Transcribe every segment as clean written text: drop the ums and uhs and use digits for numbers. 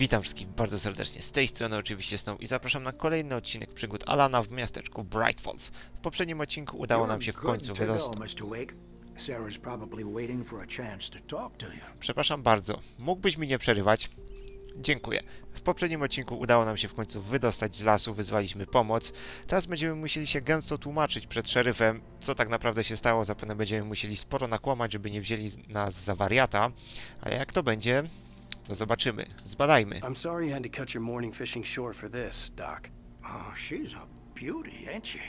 Witam wszystkich bardzo serdecznie, z tej strony oczywiście Snow i zapraszam na kolejny odcinek przygód Alana w miasteczku Bright Falls. W poprzednim odcinku udało nam się w końcu wydostać... Przepraszam bardzo, mógłbyś mi nie przerywać? Dziękuję. W poprzednim odcinku udało nam się w końcu wydostać z lasu, wyzwaliśmy pomoc. Teraz będziemy musieli się gęsto tłumaczyć przed szeryfem, co tak naprawdę się stało. Zapewne będziemy musieli sporo nakłamać, żeby nie wzięli nas za wariata. Ale jak to będzie, to zobaczymy. Zbadajmy. I'm sorry you had to cut your morning fishing short for this, Doc. Oh, she's a beauty, ain't she?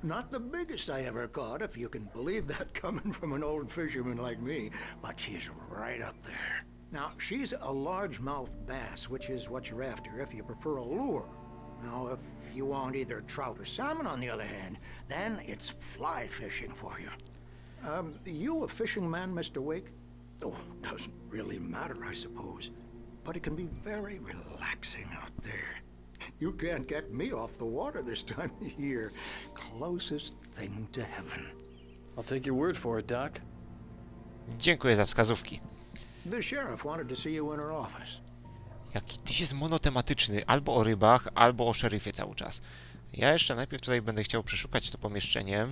Not the biggest I ever caught, if you can believe that coming from an old fisherman like me, but she's right up there. Now, she's a largemouth bass, which is what you're after if you prefer a lure. Now, if you want either trout or salmon, on the other hand, then it's fly fishing for you. You a fishing man, Mr. Wake? Oh, doesn't really matter, I suppose. But it can be very relaxing out there. You can't get me off the water this time of year. Closest thing to heaven. I'll take your word for it, Doc. Dziękuję za wskazówki. The sheriff wanted to see you in her office. Jaki tyś jest monotematyczny, albo o rybach, albo o szeryfie cały czas. Ja jeszcze najpierw tutaj będę chciał przeszukać to pomieszczenie.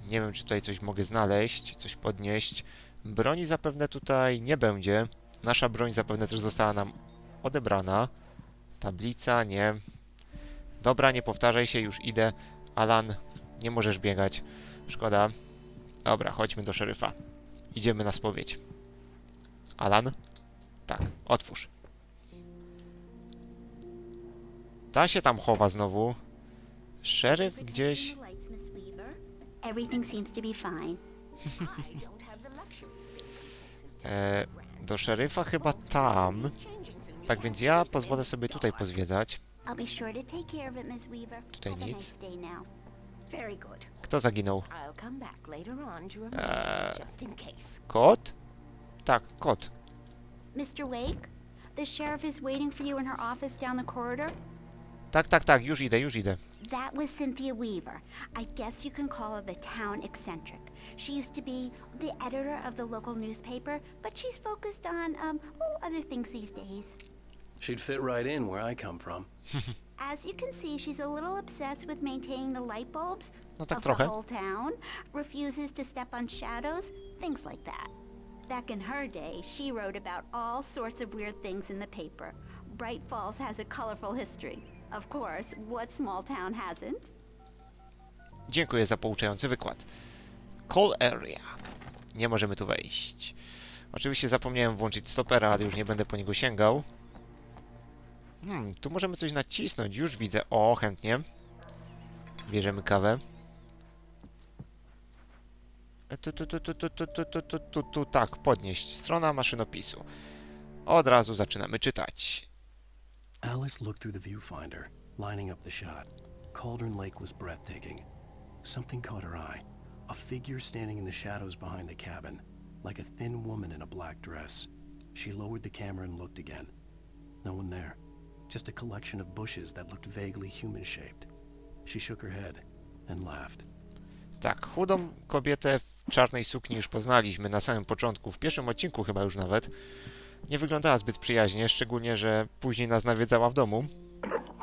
Nie wiem, czy tutaj coś mogę znaleźć, coś podnieść. Broni zapewne tutaj nie będzie. Nasza broń zapewne też została nam odebrana. Tablica, nie. Dobra, nie powtarzaj się, już idę. Alan, nie możesz biegać. Szkoda. Dobra, chodźmy do szeryfa. Idziemy na spowiedź. Alan? Tak, otwórz. Ta się tam chowa znowu. Szeryf gdzieś... do szeryfa chyba tam. Tak więc ja pozwolę sobie tutaj pozwiedzać. Tutaj nic. Kto zaginął? Kot? Tak, kot. Mr. Wake, the sheriff is waiting for you in her office down the corridor. Tak, już idę, już idę. That was Cynthia Weaver. I guess you can call her the town eccentric. She used to be the editor of the local newspaper, but she's focused on, other things these days. She'd fit right in where I come from. As you can see, she's a little obsessed with maintaining the light bulbs No tak of trochę. the whole town, refuses to step on shadows, things like that. Back in her day, she wrote about all sorts of weird things in the paper. Bright Falls has a colorful history. Of course, what small town hasn't? Dziękuję za pouczający wykład. Call area. Nie możemy tu wejść. Oczywiście zapomniałem włączyć stopera, ale już nie będę po niego sięgał. Tu możemy coś nacisnąć. Już widzę. O, chętnie. Bierzemy kawę. Tak, podnieść. Strona maszynopisu. Od razu zaczynamy czytać. Alice looked through the viewfinder, lining up the shot. Cauldron Lake was breathtaking. Something caught her eye. A figure standing in the shadows behind the cabin, like a thin woman in a black dress. She lowered the camera and looked again. No one there. Just a collection of bushes that looked vaguely human-shaped. She shook her head and laughed. Tak, chudą kobietę w czarnej sukni już poznaliśmy na samym początku, w pierwszym odcinku chyba już nawet. Nie wyglądała zbyt przyjaźnie, szczególnie, że później nas nawiedzała w domu.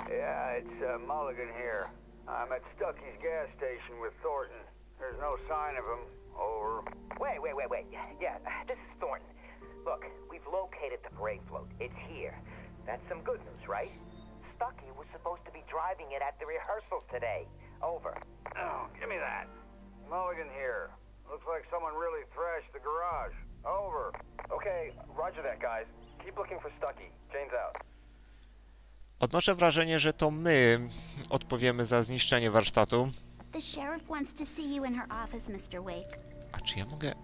Yeah, it's Mulligan here. I'm at Stucky's gas station with Thornton. There's no sign of him. Over. Wait. Yeah, this is Thornton. Look, we've located the parade float. It's here. That's some good news, right? Stucky was supposed to be driving it at the rehearsals today. Over. Oh, give me that. Mulligan here. Looks like someone really thrashed the garage. Over. Okay, roger that, guys. Keep looking for Stucky. Jane's out. Odnoszę wrażenie, że to my odpowiemy za zniszczenie warsztatu. The sheriff wants to see you in her office, Mr. Wake. A czy ja mogę...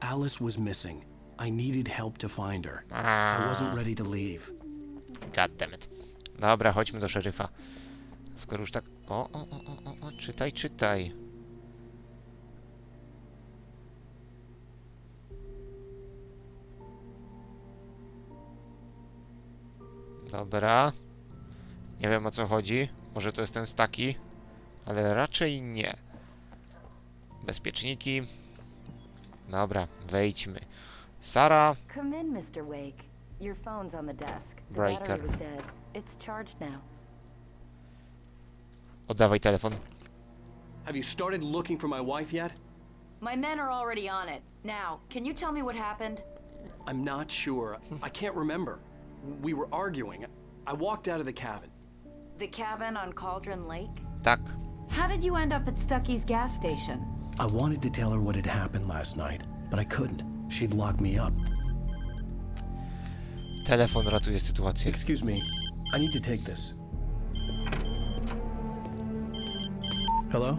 Alice was missing. I needed help to find her. I wasn't ready to leave. Goddammit. Dobra, chodźmy do szeryfa. Skoro już tak... czytaj. Dobra. Nie wiem, o co chodzi. Może to jest ten Stucky, ale raczej nie. Bezpieczniki. Dobra, wejdźmy. Sara. Come in, Mr. Wake. Your phone's on the desk. The Breaker. battery was dead. It's charged now. Oddawaj telefon. Have you started looking for my wife yet? My men are already on it. Now, can you tell me what happened? I'm not sure. I can't remember. We were arguing. I walked out of the cabin. The cabin on Cauldron Lake? Tak. How did you end up at Stucky's gas station? I wanted to tell her what had happened last night, but I couldn't. She'd locked me up. Telefon ratuje sytuację. Excuse me. I need to take this. Hello?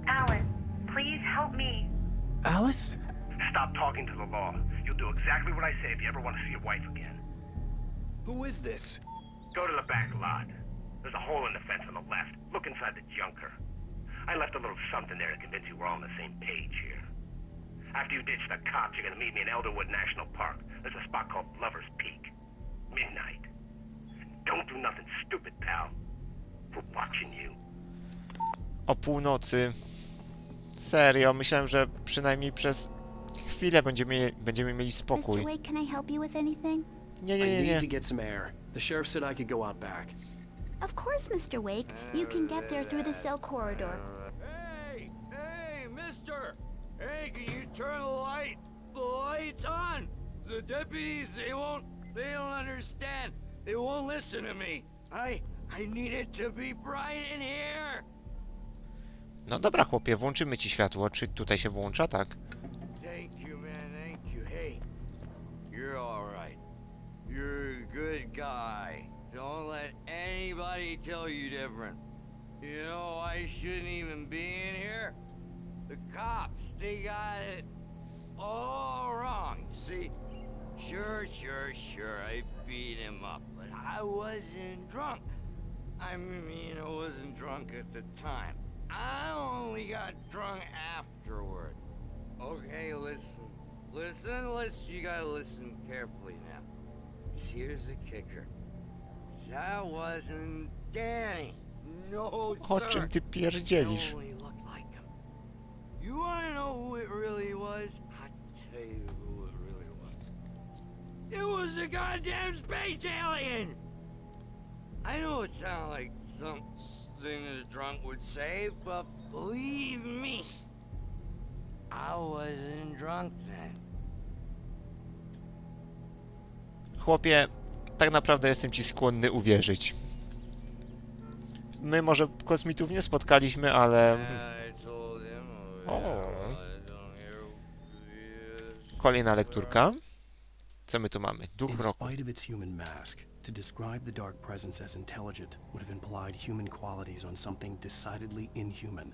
Alice, please help me. Alice? Stop talking to the law. You'll do exactly what I say if you ever want to see your wife again. Who is this? Go to the back lot. There's a hole in the fence on the left. Look inside the junker. I left a little something there to convince you we're all on the same page here. After you ditch the cops, you're gonna meet me in Elderwood National Park. There's a spot called Lover's Peak. Midnight. Don't do nothing stupid, pal. We're watching you. O północy. Serio, myślałem, że przynajmniej przez chwilę będziemy mieli Mr. spokój. Wake, can I help you with anything? Nie, I nie, nie, need nie. to get some air. The sheriff said I could go out back. Of course, Mr. Wake. You can get there through the cell corridor. Hey! Hey, mister! Hey, can you turn the light? The light's on! The deputies, they don't understand. They won't listen to me. I need it to be bright in here. No dobra, chłopie, włączymy ci światło. Czy tutaj się włącza? Tak. Thank you, man, thank you. Hey, you're all right. You're a good guy. Don't let anybody tell you different. You know, I shouldn't even be in here. The cops, they got it all wrong. See, sure, I beat him up, but I wasn't drunk. I mean, I wasn't drunk at the time. I only got drunk afterward. Okay, listen. You gotta listen carefully now. Here's the kicker. That wasn't Danny. No, O sir. czym ty pierdzielisz? It only looked like him. You wanna know who it really was? I'll tell you who it really was. It was a goddamn space alien! I know it sounds like something that a drunk would say, but believe me, I wasn't drunk then. Chłopie, tak naprawdę jestem ci skłonny uwierzyć. My może kosmitów nie spotkaliśmy, ale... O. Kolejna lekturka. Co my tu mamy? Duch In mroku. spite of its human mask, to describe the dark presence as intelligent would have implied human qualities on something decidedly inhuman.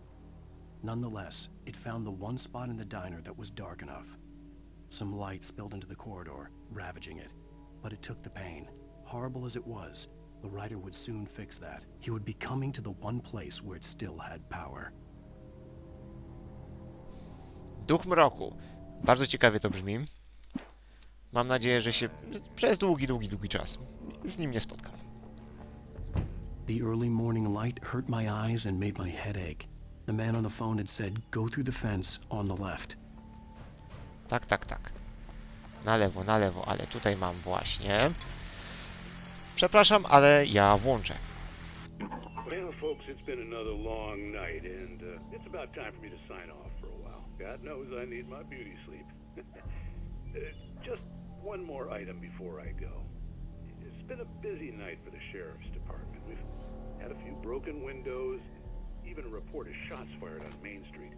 Nonetheless, it found the one spot in the diner that was dark enough. Some light spilled into the corridor, ravaging it. But it took the pain. Horrible as it was, the writer would soon fix that. He would be coming to the one place where it still had power. Duch mroku. Bardzo ciekawie to brzmi. Mam nadzieję, że się przez długi czas z nim nie spotkam. The early morning light hurt my eyes and made my head ache. The man on the phone had said, go through the fence on the left. Tak. Na lewo, ale tutaj mam właśnie... Przepraszam, ale ja włączę. Well, folks, it's been another long night, and it's about time for me to sign off for a while. God knows I need my beauty sleep. Just one more item before I go. It's been a busy night for the sheriff's department. We've had a few broken windows, even a report of shots fired on Main Street.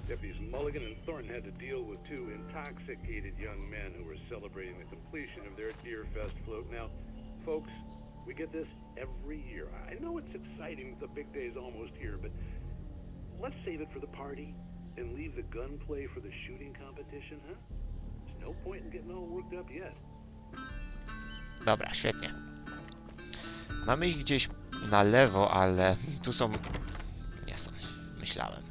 Deputies Mulligan and Thornton had to deal with two intoxicated young men who were celebrating the completion of their Deer Fest float. Now, folks, we get this every year. I know it's exciting, the big day's almost here, but let's save it for the party and leave the gunplay for the shooting competition, huh? There's no point in getting all worked up yet. Dobra, świetnie. Mamy ich gdzieś na lewo, ale tu są... Nie są. Myślałem.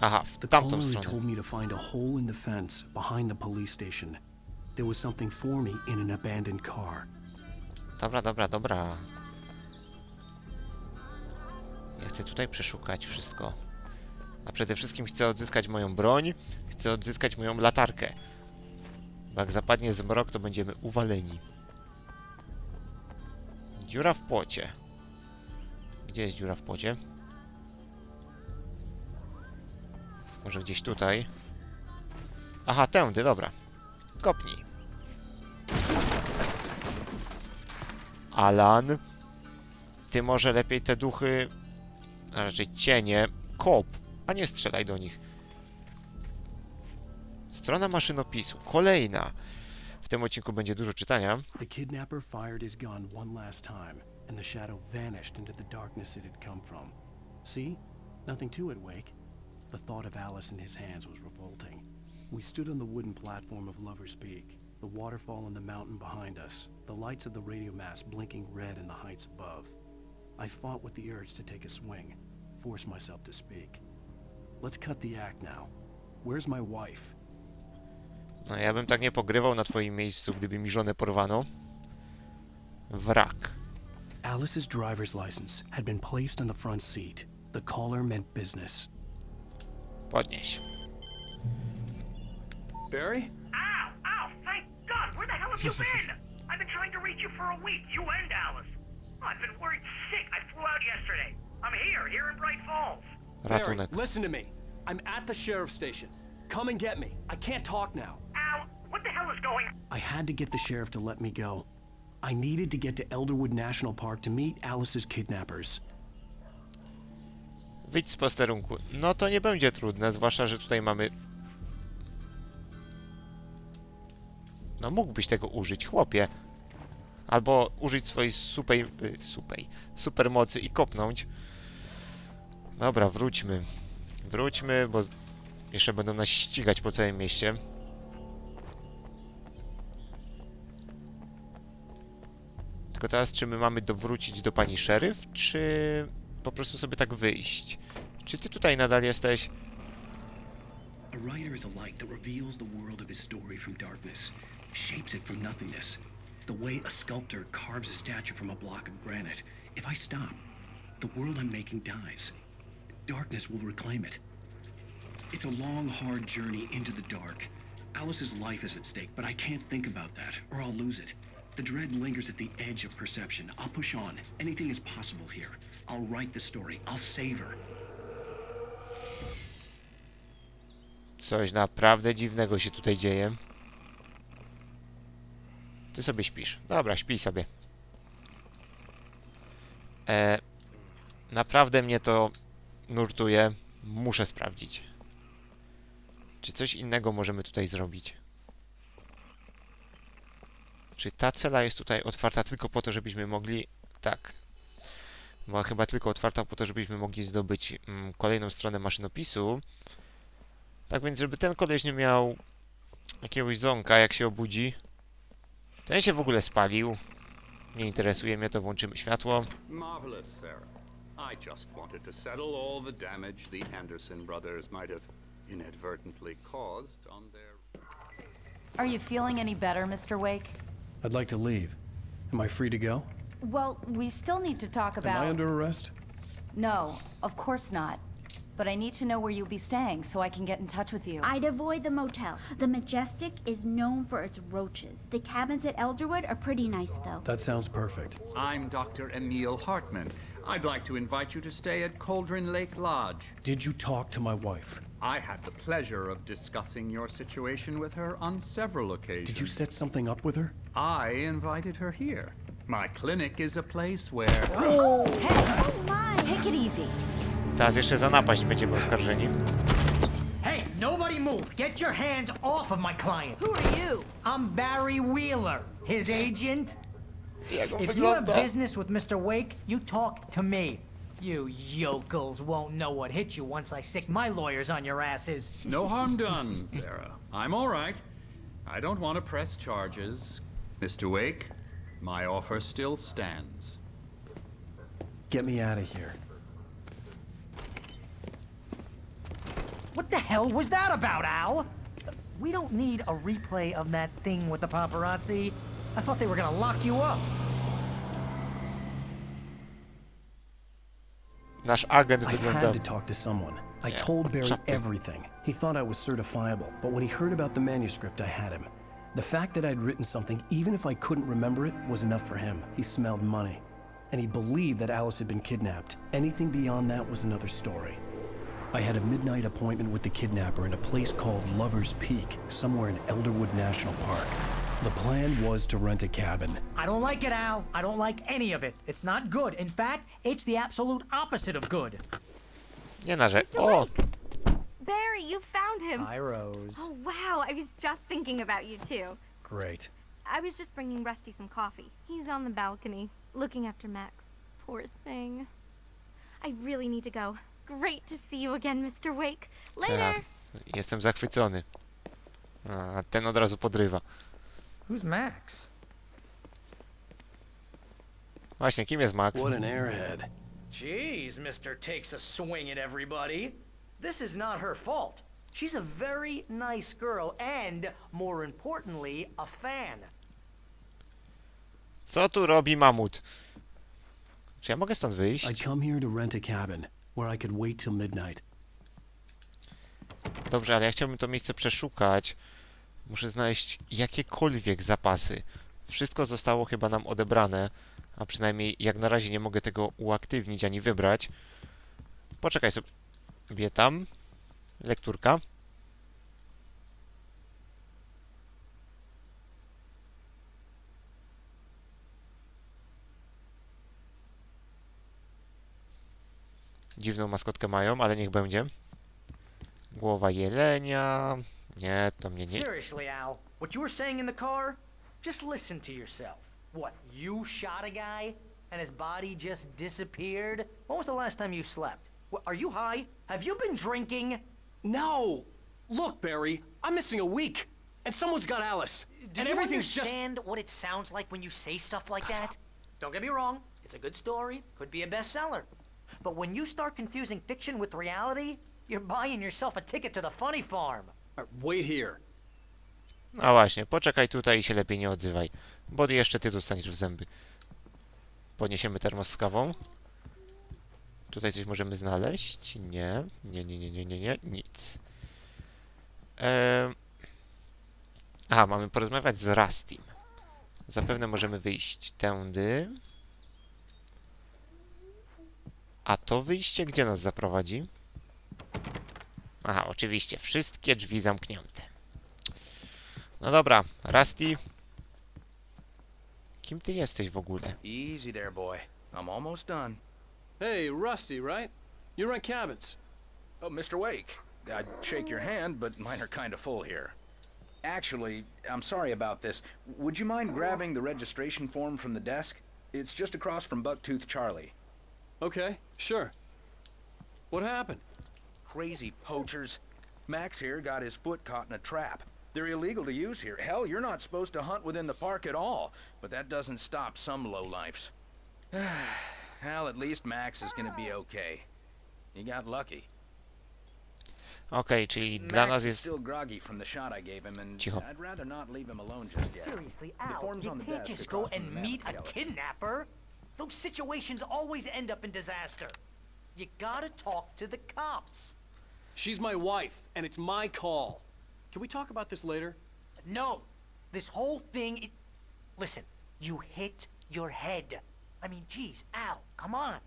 Aha, w The tamtą caller stronę. told me to find a hole in the fence behind the police station. There was something for me in an abandoned car. Dobra. Ja chcę tutaj przeszukać wszystko. A przede wszystkim chcę odzyskać moją broń. Chcę odzyskać moją latarkę. Bo jak zapadnie zmrok, to będziemy uwaleni. Dziura w płocie. Gdzie jest dziura w płocie? Może gdzieś tutaj? Aha, tędy, dobra. Kopnij. Alan. Ty może lepiej te duchy, a raczej cienie, kop, a nie strzelaj do nich. Strona maszynopisu. Kolejna. W tym odcinku będzie dużo czytania. The kidnapper fired his gun one last time, and the shadow vanished into the darkness it had come from. See? Nothing to it, Wake. The thought of Alice in his hands was revolting. We stood on the wooden platform of Lover's Peak, the waterfall in the mountain behind us, the lights of the radio mast blinking red in the heights above. I fought with the urge to take a swing, force myself to speak. Let's cut the act now. Where's my wife? No ja bym tak nie pogrywał na twoim miejscu, gdyby mi żonę porwano. Wrak. Alice's driver's license had been placed on the front seat. The caller meant business. Podnieś. Barry? Ow! Ow! Thank God! Where the hell have you been? I've been trying to reach you for a week, you and Alice. I've been worried sick. I flew out yesterday. I'm here in Bright Falls. Ratunek. Barry, listen to me. I'm at the sheriff's station. Come and get me. I can't talk now. Ow! What the hell is going on? I had to get the sheriff to let me go. I needed to get to Elderwood National Park to meet Alice's kidnappers. Wyjdź z posterunku. No to nie będzie trudne, zwłaszcza, że tutaj mamy... No mógłbyś tego użyć, chłopie. Albo użyć swojej supermocy i kopnąć. Dobra, wróćmy. Wróćmy, bo jeszcze będą nas ścigać po całym mieście. Tylko teraz, czy my mamy dowrócić do pani szeryf, czy po prostu sobie tak wyjść? Czy ty tutaj nadal jesteś? A writer is a light that reveals the world of his story from darkness, shapes it from nothingness. The way a sculptor carves a statue from a block of granite. If I stop, the world I'm making dies. Darkness will reclaim it. It's a long, hard journey into the dark. Alice's life is at stake, but I can't think about that, or I'll lose it. The dread lingers at the edge of perception. I'll push on. Anything is possible here. I'll write the story. I'll save her. Coś naprawdę dziwnego się tutaj dzieje. Ty sobie śpisz. Dobra, śpij sobie. Naprawdę mnie to nurtuje. Muszę sprawdzić. Czy coś innego możemy tutaj zrobić? Czy ta cela jest tutaj otwarta tylko po to, żebyśmy mogli... Tak. Była chyba tylko otwarta po to, żebyśmy mogli zdobyć kolejną stronę maszynopisu. Tak więc, żeby ten koleś nie miał jakiegoś ząka, jak się obudzi. Ten się w ogóle spalił. Nie interesuje mnie to, włączymy światło. Marvelous, Sarah. I just wanted to settle all the damage the Anderson brothers might have inadvertently caused on their... Are you feeling any better, Mr. Wake? I'd like to leave. Am I free to go? Well, we still need to talk about... Am I under arrest? No, of course not. But I need to know where you'll be staying so I can get in touch with you. I'd avoid the motel. The Majestic is known for its roaches. The cabins at Elderwood are pretty nice, though. That sounds perfect. I'm Dr. Emil Hartman. I'd like to invite you to stay at Cauldron Lake Lodge. Did you talk to my wife? I had the pleasure of discussing your situation with her on several occasions. Did you set something up with her? I invited her here. My clinic is a place where... Oh, hey! Take it easy. Teraz jeszcze za napaść będziemy oskarżeni. Hey, nobody move! Get your hands off of my client! Who are you? I'm Barry Wheeler, his agent. Jak on If you have wygląda? business with Mr. Wake, you talk to me. You yokels won't know what hit you once I sick my lawyers on your asses. No harm done, Sarah. I'm all right. I don't want to press charges. Mr. Wake, my offer still stands. Get me out of here. What the hell was that about, Al? We don't need a replay of that thing with the paparazzi. I thought they were gonna lock you up. Nasz agent I wygląda... had to talk to someone. I told Barry everything. He thought I was certifiable, but when he heard about the manuscript, I had him. The fact that I'd written something, even if I couldn't remember it, was enough for him. He smelled money. And he believed that Alice had been kidnapped. Anything beyond that was another story. I had a midnight appointment with the kidnapper in a place called Lover's Peak, somewhere in Elderwood National Park. The plan was to rent a cabin. I don't like it, Al. I don't like any of it. It's not good. In fact, it's the absolute opposite of good. Nie narzekaj. Mr. O! Wake! Barry, you found him! Hi, Rose. Oh, wow, I was just thinking about you, too. Great. I was just bringing Rusty some coffee. He's on the balcony, looking after Max. Poor thing. I really need to go. Great to see you again, Mr. Wake. Later! Jestem zachwycony. A ten od razu podrywa. Who's Max? Właśnie, kim jest Max? What an airhead. Jeez, Mr. Takes a swing at everybody. This is not her fault. She's a very nice girl and, more importantly, a fan. Co tu robi mamut? Czy ja mogę stąd wyjść? I'd come here to rent a cabin, where I could wait till midnight. Dobrze, ale ja chciałbym to miejsce przeszukać. Muszę znaleźć jakiekolwiek zapasy. Wszystko zostało chyba nam odebrane, a przynajmniej jak na razie nie mogę tego uaktywnić ani wybrać. Poczekaj sobie tam. Lekturka. Dziwną maskotkę mają, ale niech będzie. Głowa jelenia. Nie, to mnie nie... Seriously, Al, what you were saying in the car? Just listen to yourself. What, you shot a guy and his body just disappeared? When was the last time you slept? What, are you high? Have you been drinking? No! Look, Barry, I'm missing a week, and someone's got Alice, Do and you everything's just... understand what it sounds like when you say stuff like that? Don't get me wrong, it's a good story, could be a bestseller. But when you start confusing fiction with reality, you're buying yourself a ticket to the funny farm. Wait here. No właśnie, poczekaj tutaj i się lepiej nie odzywaj, bo jeszcze ty dostaniesz w zęby. Podniesiemy termos z kawą. Tutaj coś możemy znaleźć? Nie. Nie, nic. Aha, mamy porozmawiać z Rustym. Zapewne możemy wyjść tędy. A to wyjście gdzie nas zaprowadzi? Aha, oczywiście, wszystkie drzwi zamknięte. No dobra, Rusty. Kim ty jesteś w ogóle? Easy there, boy. I'm almost done. Hey, Rusty, right? You rent cabins. Oh, Mr. Wake. I'd shake your hand, but mine are kind of full here. Actually, I'm sorry about this. Would you mind grabbing the registration form from the desk? It's just across from Bucktooth Charlie. Okay, sure. What happened? Crazy poachers. Max here got his foot caught in a trap. They're illegal to use here. Hell, you're not supposed to hunt within the park at all. But that doesn't stop some lowlifes. Hell, at least Max is gonna be okay. He got lucky. Okej, czyli dla nas Max is jest... still groggy from the shot I gave him, and Cicho. I'd rather not leave him alone just yet. Seriously, The Al, form's you on the can't desk just go across from and the meet a map. kidnapper. Those situations always end up in disaster. You gotta talk to the cops. She's my wife, and it's my call. Can we talk about this later? No, this whole thing, listen, you hit your head. I mean, geez, Al, come on.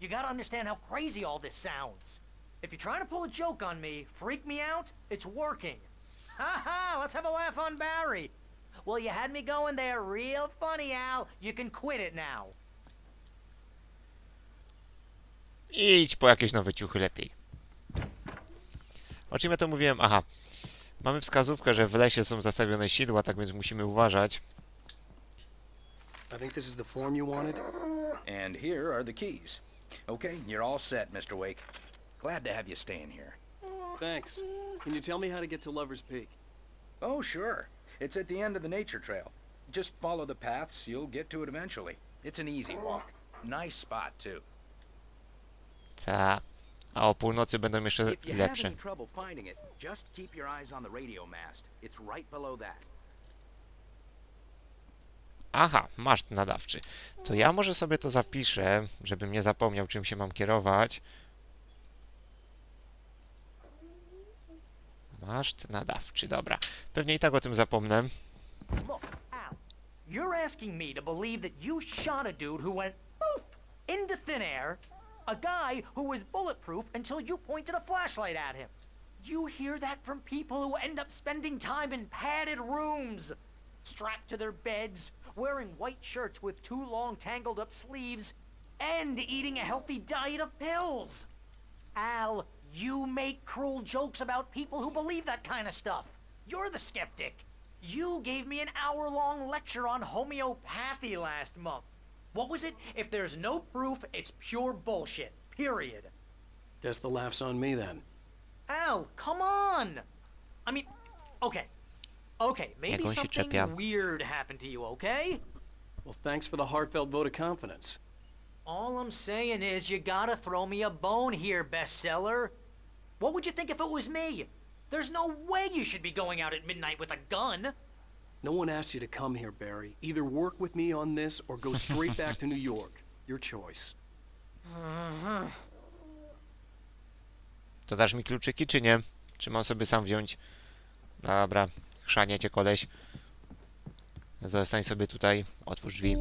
You gotta understand how crazy all this sounds. If you're trying to pull a joke on me, freak me out, it's working. Ha ha, let's have a laugh on Barry. Well, you had me going there real funny, Al. You can quit it now. Idź po jakieś nowe ciuchy lepiej. O czym ja to mówiłem? Aha. Mamy wskazówkę, że w lesie są zastawione sidła, tak więc musimy uważać. I think this is the form you wanted. And here are the keys. Okay, you're all set, Mr. Wake. Glad to have you staying here. Thanks. Can you tell me how to get to Lover's Peak? Oh, sure. It's at the end of the nature trail. Just follow the paths, you'll get to it eventually. It's an easy walk. Nice spot, too. Ta. A o północy będą jeszcze If you have lepsze. any trouble finding it, just keep your eyes on the radio mast. It's right below that. Aha, maszt nadawczy. To ja może sobie to zapiszę, żebym nie zapomniał, czym się mam kierować. Maszt nadawczy, dobra. Pewnie i tak o tym zapomnę. Look, Al, you're asking me to believe that you shot a dude who went poof into thin air, a guy who was bulletproof until you pointed a flashlight at him. You hear that from people who end up spending time in padded rooms, strapped to their beds, wearing white shirts with too long tangled up sleeves, and eating a healthy diet of pills. Al, you make cruel jokes about people who believe that kind of stuff. You're the skeptic. You gave me an hour-long lecture on homeopathy last month. What was it? If there's no proof, it's pure bullshit. Period. Guess the laugh's on me then. Al, come on! I mean, okay. Okay, maybe something weird happened to you, okay? Well, thanks for the heartfelt vote of confidence. All I'm saying is you gotta throw me a bone here, bestseller. What would you think if it was me? There's no way you should be going out at midnight with a gun. No one asked you to come here, Barry. Either work with me on this or go straight back to New York. Your choice. To dasz mi kluczyki, czy nie? Czy mam sobie sam wziąć? Dobra, chrzanie cię koleś. Zostań sobie tutaj, otwórz drzwi.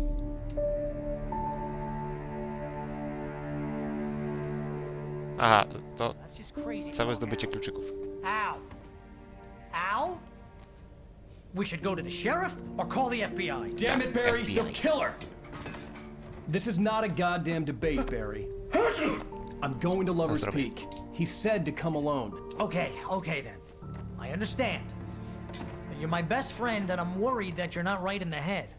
Aha, to całe zdobycie kluczyków. Al? Al? We should go to the sheriff or call the FBI. Damn it, Barry, they'll kill her. This is not a goddamn debate, Barry. I'm going to Lover's Peak. He said to come alone. Okay, okay then. I understand. You're my best friend and I'm worried that you're not right in the head.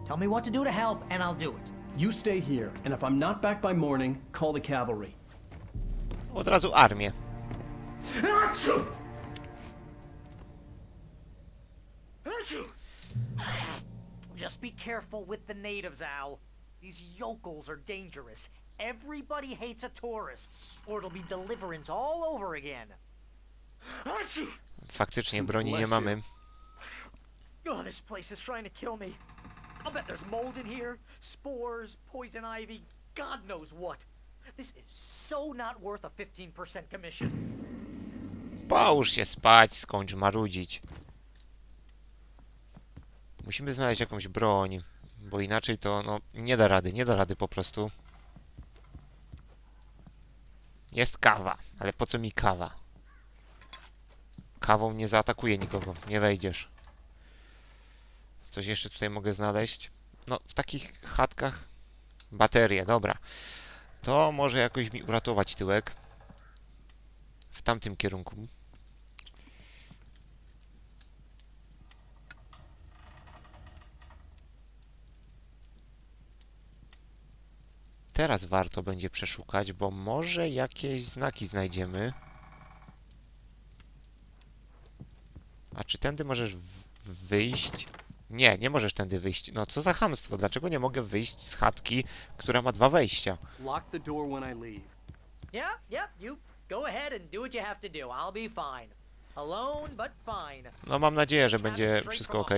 Tell me what to do to help and I'll do it. You stay here, and if I'm not back by morning, call the cavalry. Od razu armię. Just be careful with the natives, Al. These yokels are dangerous. Everybody hates a tourist, or it'll be deliverance all over again. Faktycznie broni nie mamy. Oh, this place is trying to kill me. I'll bet there's mold in here, spores, poison ivy, God knows what. This is so not worth a 15% commission. Połóż się spać, skończ marudzić. Musimy znaleźć jakąś broń, bo inaczej to, no, nie da rady po prostu. Jest kawa, ale po co mi kawa? Kawą nie zaatakuje nikogo, nie wejdziesz. Coś jeszcze tutaj mogę znaleźć? No, w takich chatkach... Baterie, dobra. To może jakoś mi uratować tyłek. W tamtym kierunku. Teraz warto będzie przeszukać, bo może jakieś znaki znajdziemy. A czy tędy możesz wyjść? Nie, nie możesz tędy wyjść. No co za chamstwo? Dlaczego nie mogę wyjść z chatki, która ma 2 wejścia? Lock the door when I leave. Yeah, you go ahead and do what you have to do. I'll be fine. Alone, but fine. No mam nadzieję, że będzie wszystko ok.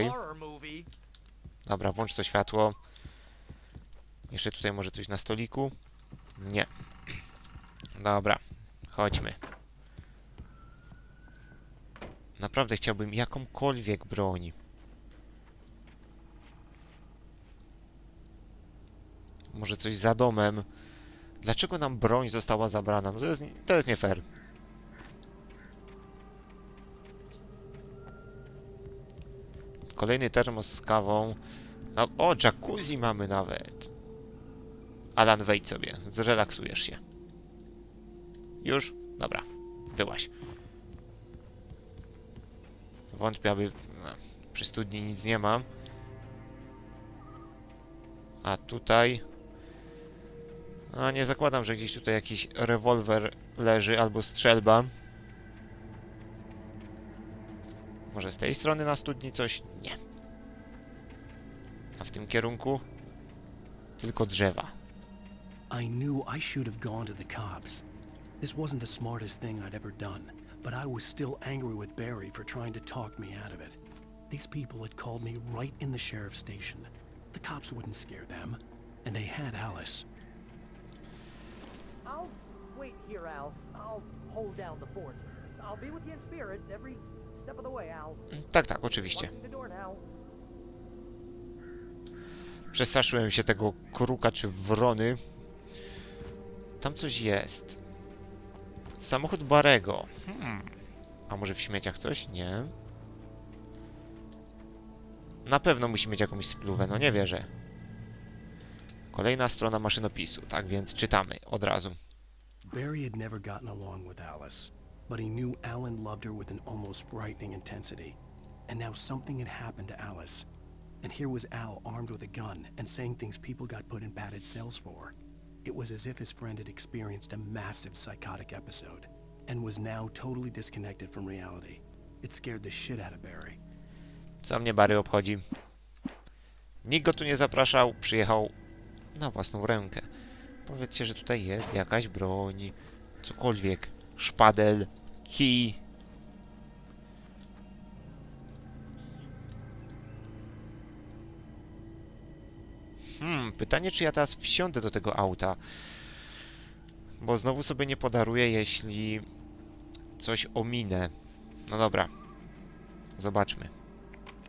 Dobra, włącz to światło. Jeszcze tutaj może coś na stoliku? Nie. Dobra, chodźmy. Naprawdę chciałbym jakąkolwiek broń. Może coś za domem. Dlaczego nam broń została zabrana? No to jest nie fair. Kolejny termos z kawą. No, o, jacuzzi mamy nawet. Alan, wejdź sobie. Zrelaksujesz się. Już? Dobra. Byłaś. Wątpię, aby... No, przy studni nic nie ma. A tutaj... A nie zakładam, że gdzieś tutaj jakiś rewolwer leży albo strzelba. Może z tej strony na studni coś? Nie. A w tym kierunku? Tylko drzewa. I knew I should have gone to the cops. This wasn't the smartest thing I'd ever done, but I was still angry with Barry for trying to talk me out of it. These people had called me right in the sheriff's station. The cops wouldn't scare them, and they had Alice. I'll wait here, Al. I'll hold down the fort. I'll be with you in spirit every Tak, tak, oczywiście. Przestraszyłem się tego kruka czy wrony. Tam coś jest. Samochód Barego. A może w śmieciach coś? Nie. Na pewno musi mieć jakąś spluwę, no nie wierzę. Kolejna strona maszynopisu, tak więc czytamy od razu. Barry had never gotten along with Alice, but he knew Alan loved her with an almost frightening intensity. And now something had happened to Alice. And here was Al armed with a gun and saying things people got put in padded cells for. It was as if his friend had experienced a massive psychotic episode and was now totally disconnected from reality. It scared the shit out of Barry. Co mnie Barry obchodzi? Nikt go tu nie zapraszał, przyjechał na własną rękę. Powiedzcie, że tutaj jest jakaś broń, cokolwiek, szpadel, kij. Pytanie, czy ja teraz wsiądę do tego auta, bo znowu sobie nie podaruję, jeśli coś ominę. No dobra, zobaczmy.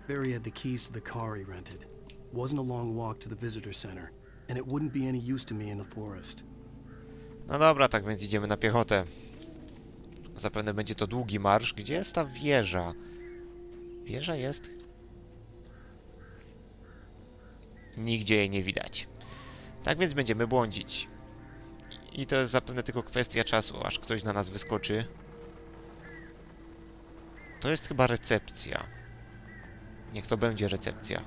Barry had the keys to the car he rented. Wasn't a long walk to the visitor center, and it wouldn't be any use to me in the forest. No dobra, tak więc idziemy na piechotę. Zapewne będzie to długi marsz. Gdzie jest ta wieża? Wieża jest? Nigdzie jej nie widać. Tak więc będziemy błądzić. I to jest zapewne tylko kwestia czasu, aż ktoś na nas wyskoczy. To jest chyba recepcja. Niech to będzie recepcja.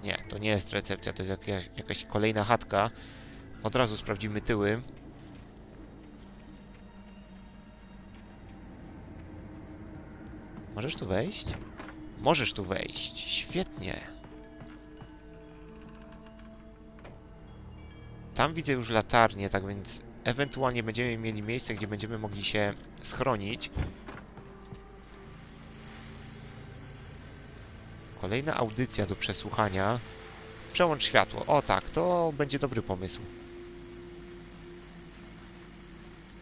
Nie, to nie jest recepcja, to jest jakaś kolejna chatka. Od razu sprawdzimy tyły. Możesz tu wejść? Możesz tu wejść. Świetnie. Tam widzę już latarnię, tak więc ewentualnie będziemy mieli miejsce, gdzie będziemy mogli się schronić. Kolejna audycja do przesłuchania. Przełącz światło. O tak, to będzie dobry pomysł.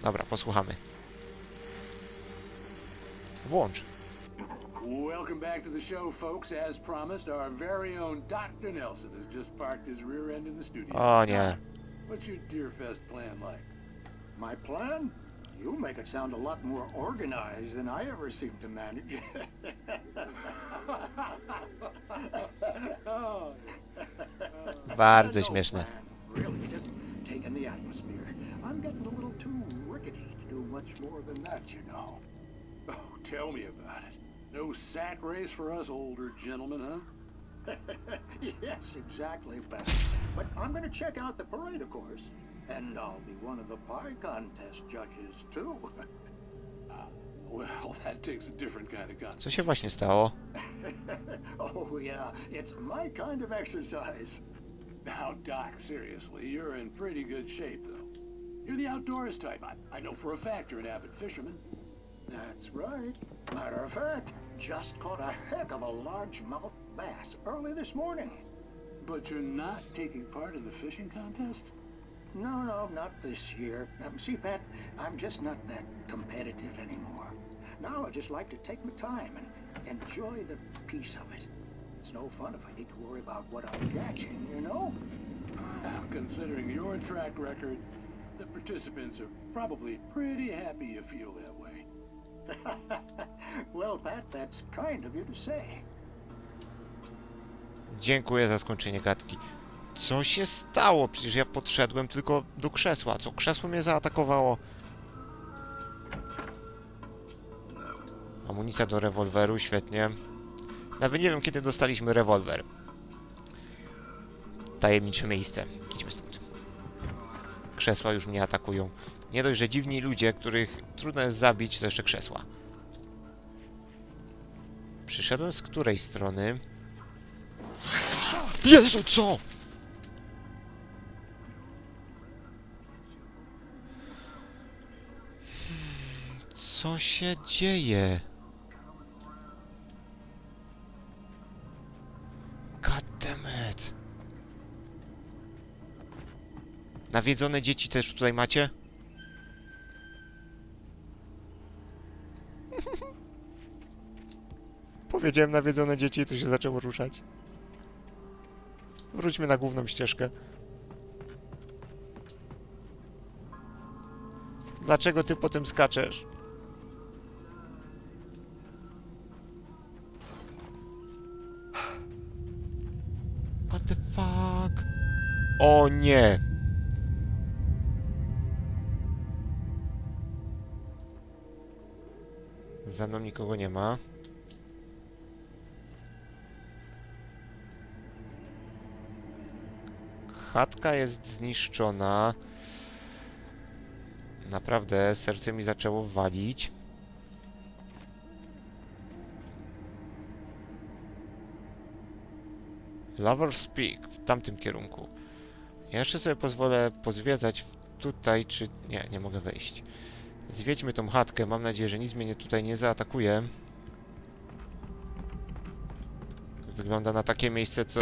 Dobra, posłuchamy. Włącz. Welcome back to the show, folks. As promised, our very own Dr. Nelson has just parked his rear end in the studio. O nie. What's your Deerfest plan like? My plan? You make it sound a lot more organized than I ever seem to manage. Bardzo śmieszne. Really, just taking the atmosphere. I'm getting a little too rickety to do much more than that, you know. Oh, tell me about it. No sack race for us older gentlemen, huh? Yes, exactly, Pat. But I'm going to check out the parade, of course. And I'll be one of the pie contest judges, too. Well, that takes a different kind of contest. Co się właśnie stało? Oh, yeah. It's my kind of exercise. Now, Doc, seriously, you're in pretty good shape, though. You're the outdoors type. I know for a fact you're an avid fisherman. That's right. Matter of fact, just caught a heck of a largemouth bass early this morning. But you're not taking part in the fishing contest? No, not this year. See, Pat, I'm just not that competitive anymore. Now I just like to take my time and enjoy the peace of it. It's no fun if I need to worry about what I'm catching, you know? Well, considering your track record, the participants are probably pretty happy you feel that way. Well, Pat, that's kind of you to say. Dziękuję za skończenie gadki. Co się stało? Przecież ja podszedłem tylko do krzesła. Co? Krzesło mnie zaatakowało. Amunicja do rewolweru, świetnie. Nawet nie wiem, kiedy dostaliśmy rewolwer. Tajemnicze miejsce. Idźmy stąd. Krzesła już mnie atakują. Nie dość, że dziwni ludzie, których trudno jest zabić, to jeszcze krzesła. Przyszedłem z której strony? Jezu, co? Co się dzieje? God damn it. Nawiedzone dzieci też tutaj macie? powiedziałem nawiedzone dzieci i to się zaczęło ruszać. Wróćmy na główną ścieżkę. Dlaczego ty potem skaczesz? What the fuck? O nie! Za mną nikogo nie ma. Chatka jest zniszczona. Naprawdę, serce mi zaczęło walić. Lover's Peak, w tamtym kierunku. Ja jeszcze sobie pozwolę pozwiedzać tutaj, czy... Nie, nie mogę wejść. Zwiedźmy tą chatkę, mam nadzieję, że nic mnie tutaj nie zaatakuje. Wygląda na takie miejsce, co...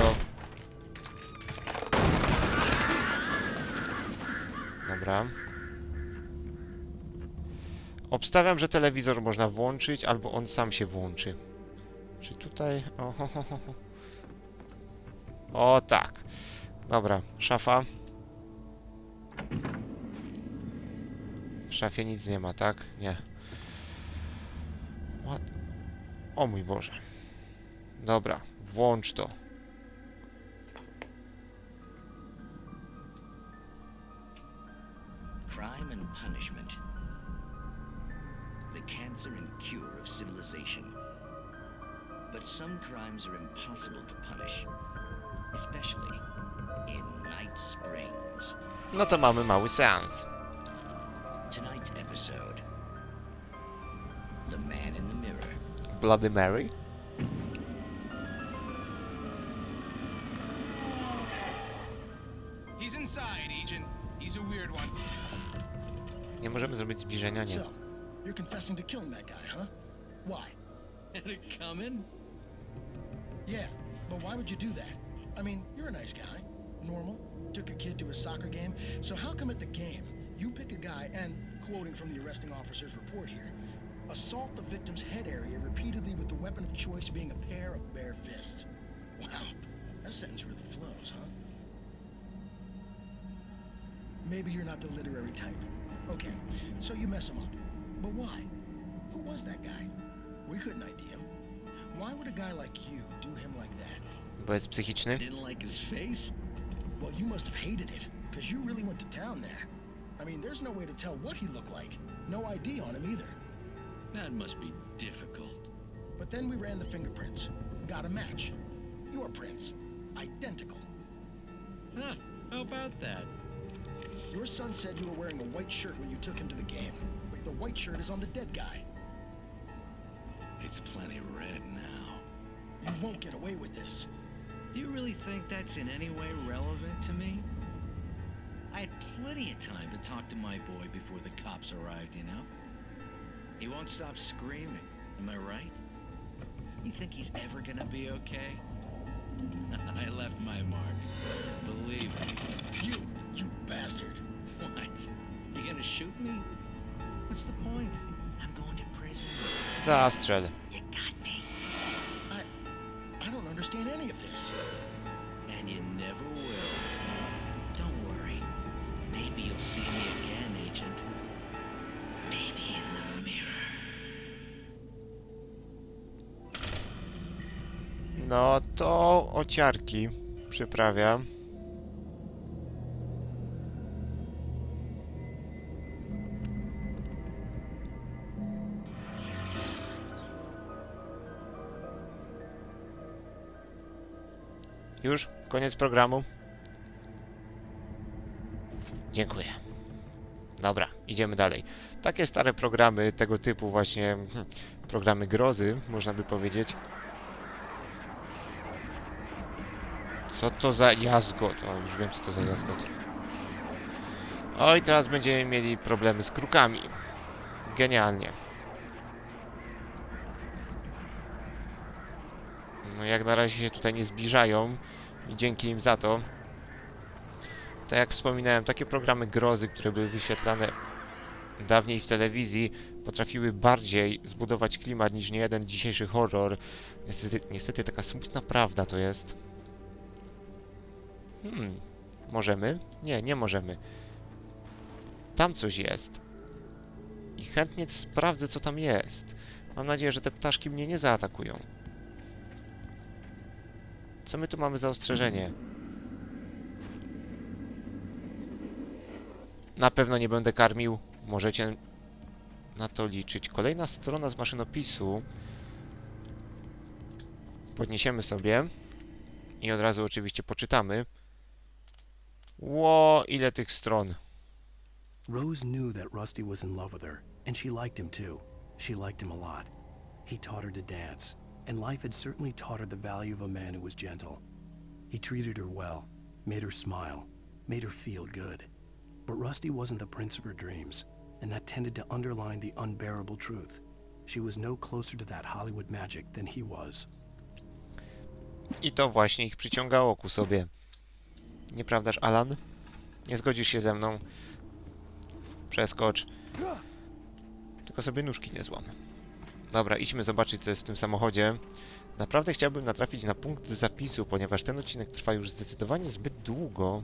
Dobra. Obstawiam, że telewizor można włączyć, albo on sam się włączy. Czy tutaj... O tak. Dobra, szafa. W szafie nic nie ma, tak? Nie. What? O mój Boże. Dobra, włącz to. Crime and punishment. The cancer and cure of civilization. But some crimes are impossible to punish, especially in Night Springs. No to mamy mały seans. Tonight's episode. The Man in the Mirror. Bloody Mary? He's inside, Agent. He's a weird one. Nie możemy zrobić zbliżenia, nie. So, you're confessing to killing that guy, huh? Why? Had it coming? Yeah, but why would you do that? I mean, you're a nice guy. Normal. Took a kid to a soccer game. So how come at the game, you pick a guy and, quoting from the arresting officer's report here, assault the victim's head area repeatedly with the weapon of choice being a pair of bare fists? Wow, that sentence really flows, huh? Maybe you're not the literary type. Okay, so you mess him up. But why? Who was that guy? We couldn't ID him. Why would a guy like you do him like that? Bo jest psychiczny. Didn't like his face? Well, you must have hated it, because you really went to town there. I mean, there's no way to tell what he looked like. No ID on him either. That must be difficult. But then we ran the fingerprints. Got a match. Your prints. Identical. Huh, how about that? Your son said you were wearing a white shirt when you took him to the game. But the white shirt is on the dead guy. It's plenty red now. You won't get away with this. Do you really think that's in any way relevant to me? I had plenty of time to talk to my boy before the cops arrived, you know? He won't stop screaming, am I right? You think he's ever gonna be okay? I left my mark. Believe me. You bastard. What? You gonna shoot me? What's the point? I'm going to prison. Zastrzel. You got me. I don't understand any of this. And you never will. Don't worry. Maybe you'll see me again, Agent. Maybe in the mirror. No to ociarki przyprawia. Już? Koniec programu? Dziękuję. Dobra, idziemy dalej. Takie stare programy tego typu właśnie, programy grozy, można by powiedzieć. Co to za jazgot? O, już wiem, co to za jazgot. Oj, teraz będziemy mieli problemy z krukami. Genialnie. No jak na razie się tutaj nie zbliżają i dzięki im za to. Tak jak wspominałem, takie programy grozy, które były wyświetlane dawniej w telewizji, potrafiły bardziej zbudować klimat niż niejeden dzisiejszy horror. Niestety taka smutna prawda to jest. Możemy? Nie, nie możemy. Tam coś jest. I chętnie sprawdzę, co tam jest. Mam nadzieję, że te ptaszki mnie nie zaatakują. Co my tu mamy za ostrzeżenie? Na pewno nie będę karmił. Możecie na to liczyć. Kolejna strona z maszynopisu. Podniesiemy sobie. I od razu oczywiście poczytamy. Ło, ile tych stron. Rose knew that Rusty was in love with her, and she liked him too. She liked him a lot. He taught her to dance, and life had certainly taught her the value of a man who was gentle. He treated her well, made her smile, made her feel good. But Rusty wasn't the prince of her dreams, and that tended to underline the unbearable truth. She was no closer to that Hollywood magic than he was. I to właśnie ich przyciągało ku sobie. Nieprawdaż, Alan? Nie zgodzisz się ze mną? Przeskocz. Tylko sobie nóżki nie złam. Dobra, idźmy zobaczyć, co jest w tym samochodzie. Naprawdę chciałbym natrafić na punkt zapisu, ponieważ ten odcinek trwa już zdecydowanie zbyt długo.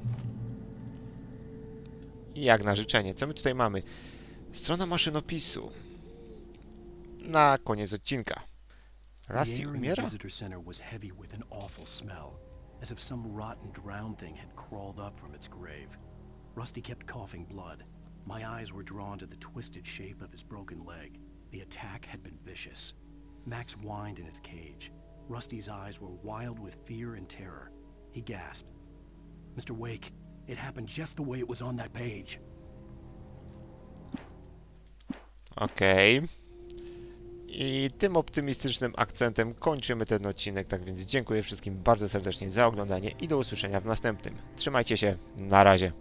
I jak na życzenie. Co my tutaj mamy? Strona maszynopisu. Na koniec odcinka. Rusty umiera? As if some rotten drowned thing had crawled up from its grave. Rusty kept coughing blood. My eyes were drawn to the twisted shape of his broken leg. The attack had been vicious. Max whined in his cage. Rusty's eyes were wild with fear and terror. He gasped. Mr. Wake, it happened just the way it was on that page. Okej. I tym optymistycznym akcentem kończymy ten odcinek, tak więc dziękuję wszystkim bardzo serdecznie za oglądanie i do usłyszenia w następnym. Trzymajcie się, na razie.